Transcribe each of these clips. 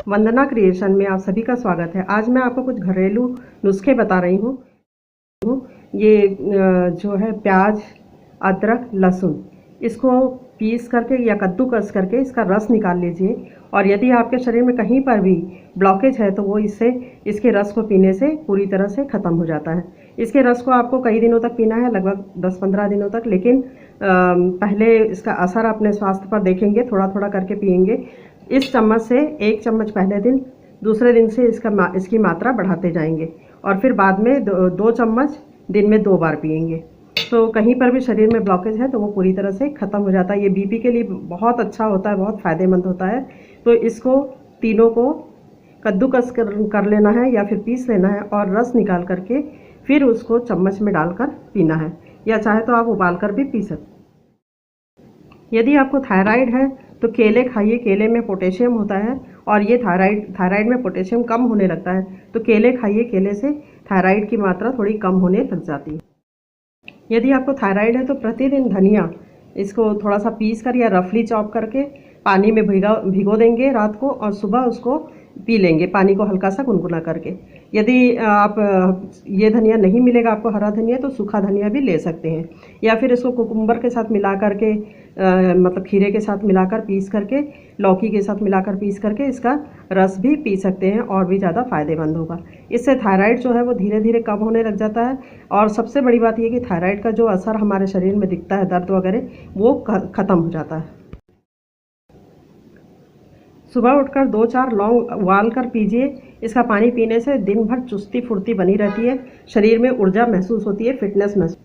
वंदना creation में आप सभी का स्वागत है। आज मैं आपको कुछ घरेलू नुस्खे बता रही हूँ। ये जो है प्याज, अदरक, लहसुन, इसको पीस करके या कद्दूकस करके इसका रस निकाल लीजिए। और यदि आपके शरीर में कहीं पर भी ब्लॉकेज है तो वो इसके रस को पीने से पूरी तरह से ख़त्म हो जाता है। इसके रस को आपको कई दिनों तक पीना है, लगभग 10-15 दिनों तक। लेकिन पहले इसका असर अपने स्वास्थ्य पर देखेंगे, थोड़ा थोड़ा करके पिएंगे। इस चम्मच से 1 चम्मच पहले दिन, दूसरे दिन से इसकी मात्रा बढ़ाते जाएंगे और फिर बाद में 2 चम्मच दिन में 2 बार पिएंगे। तो कहीं पर भी शरीर में ब्लॉकेज है तो वो पूरी तरह से ख़त्म हो जाता है। ये बीपी के लिए बहुत अच्छा होता है, बहुत फ़ायदेमंद होता है। तो इसको तीनों को कद्दूकस कर लेना है या फिर पीस लेना है और रस निकाल करके फिर उसको चम्मच में डालकर पीना है, या चाहे तो आप उबाल कर भी पी सकते। यदि आपको थायराइड है तो केले खाइए, केले में पोटेशियम होता है और ये थायराइड में पोटेशियम कम होने लगता है। तो केले खाइए, केले से थायराइड की मात्रा थोड़ी कम होने लग जाती है। यदि आपको थायराइड है तो प्रतिदिन धनिया इसको थोड़ा सा पीस कर या रफली चॉप करके पानी में भिगो देंगे रात को, और सुबह उसको पी लेंगे पानी को हल्का सा गुनगुना करके। यदि आप ये धनिया नहीं मिलेगा आपको हरा धनिया, तो सूखा धनिया भी ले सकते हैं, या फिर इसको कुकुम्बर के साथ मिला करके मतलब खीरे के साथ मिलाकर पीस करके, लौकी के साथ मिलाकर पीस करके इसका रस भी पी सकते हैं और भी ज़्यादा फ़ायदेमंद होगा। इससे थायराइड जो है वो धीरे धीरे कम होने लग जाता है। और सबसे बड़ी बात ये कि थायराइड का जो असर हमारे शरीर में दिखता है, दर्द वगैरह, वो ख़त्म हो जाता है। सुबह उठकर 2-4 लौंग उबाल कर पीजिए। इसका पानी पीने से दिन भर चुस्ती फुर्ती बनी रहती है, शरीर में ऊर्जा महसूस होती है, फिटनेस महसूस।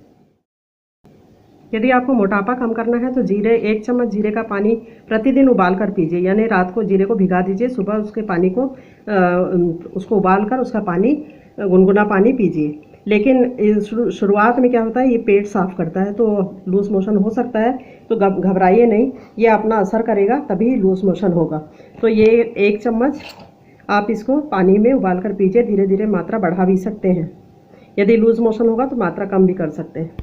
यदि आपको मोटापा कम करना है तो 1 चम्मच जीरे का पानी प्रतिदिन उबाल कर पीजिए। यानी रात को जीरे को भिगा दीजिए, सुबह उसके पानी को उसको उबाल कर उसका पानी गुनगुना पानी पीजिए। लेकिन शुरुआत में क्या होता है, ये पेट साफ़ करता है तो लूज़ मोशन हो सकता है। तो घबराइए नहीं, ये अपना असर करेगा तभी लूज़ मोशन होगा। तो ये 1 चम्मच आप इसको पानी में उबाल कर पीजिए। धीरे धीरे मात्रा बढ़ा भी सकते हैं। यदि लूज़ मोशन होगा तो मात्रा कम भी कर सकते हैं।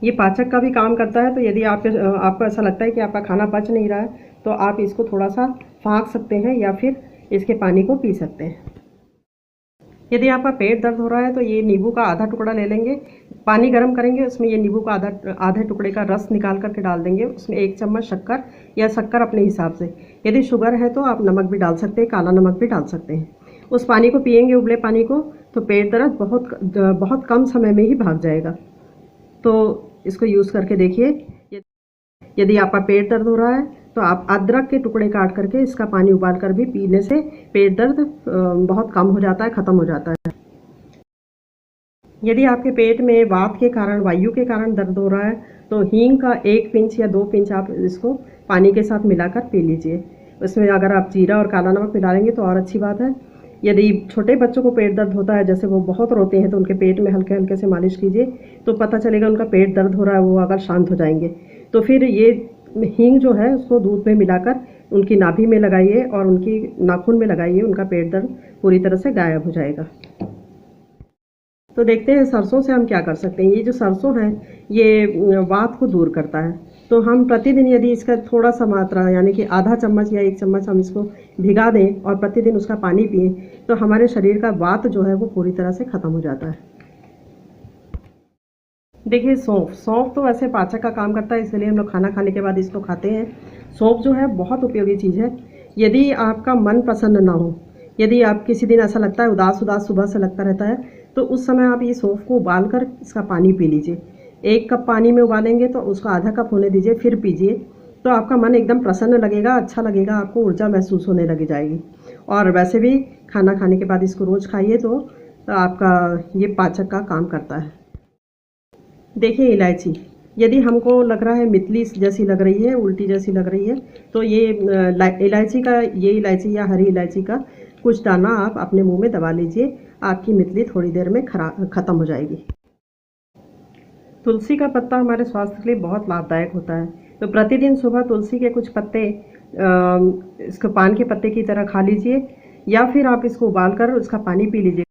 ये पाचक का भी काम करता है। तो यदि आपको ऐसा लगता है कि आपका खाना पच नहीं रहा है तो आप इसको थोड़ा सा फाँक सकते हैं या फिर इसके पानी को पी सकते हैं। यदि आपका पेट दर्द हो रहा है तो ये नींबू का आधा टुकड़ा ले लेंगे, पानी गर्म करेंगे, उसमें ये नींबू का आधे टुकड़े का रस निकाल करके डाल देंगे। उसमें 1 चम्मच शक्कर, या शक्कर अपने हिसाब से, यदि शुगर है तो आप नमक भी डाल सकते हैं, काला नमक भी डाल सकते हैं। उस पानी को पिएंगे, उबले पानी को, तो पेट दर्द बहुत कम समय में ही भाग जाएगा। तो इसको यूज़ करके देखिए। यदि आपका पेट दर्द हो रहा है तो आप अदरक के टुकड़े काट करके इसका पानी उबाल कर भी पीने से पेट दर्द बहुत कम हो जाता है, ख़त्म हो जाता है। यदि आपके पेट में वात के कारण, वायु के कारण दर्द हो रहा है तो हींग का 1 पिंच या 2 पिंच आप इसको पानी के साथ मिलाकर पी लीजिए। उसमें अगर आप जीरा और काला नमक मिला लेंगे तो और अच्छी बात है। यदि छोटे बच्चों को पेट दर्द होता है, जैसे वो बहुत रोते हैं, तो उनके पेट में हल्के हल्के से मालिश कीजिए तो पता चलेगा उनका पेट दर्द हो रहा है, वो अगर शांत हो जाएंगे। तो फिर ये हींग जो है उसको दूध में मिलाकर उनकी नाभि में लगाइए और उनकी नाखून में लगाइए, उनका पेट दर्द पूरी तरह से गायब हो जाएगा। तो देखते हैं सरसों से हम क्या कर सकते हैं। ये जो सरसों है ये वात को दूर करता है। तो हम प्रतिदिन यदि इसका थोड़ा सा मात्रा, यानी कि आधा चम्मच या 1 चम्मच हम इसको भिगा दें और प्रतिदिन उसका पानी पिएं तो हमारे शरीर का वात जो है वो पूरी तरह से ख़त्म हो जाता है। देखिए सौंफ तो वैसे पाचक का काम करता है, इसलिए हम लोग खाना खाने के बाद इसको खाते हैं। सौंफ जो है बहुत उपयोगी चीज़ है। यदि आपका मन प्रसन्न ना हो, यदि आप किसी दिन ऐसा लगता है उदास उदास सुबह से लगता रहता है, तो उस समय आप ये सौंफ को उबाल कर इसका पानी पी लीजिए। 1 कप पानी में उबालेंगे तो उसको आधा कप होने दीजिए, फिर पीजिए। तो आपका मन एकदम प्रसन्न लगेगा, अच्छा लगेगा, आपको ऊर्जा महसूस होने लगी जाएगी। और वैसे भी खाना खाने के बाद इसको रोज़ खाइए तो आपका ये पाचक का काम करता है। देखिए इलायची, यदि हमको लग रहा है मितली जैसी लग रही है, उल्टी जैसी लग रही है, तो ये इलायची या हरी इलायची का कुछ दाना आप अपने मुंह में दबा लीजिए, आपकी मितली थोड़ी देर में ख़त्म हो जाएगी। तुलसी का पत्ता हमारे स्वास्थ्य के लिए बहुत लाभदायक होता है। तो प्रतिदिन सुबह तुलसी के कुछ पत्ते इसको पान के पत्ते की तरह खा लीजिए, या फिर आप इसको उबाल कर उसका पानी पी लीजिए।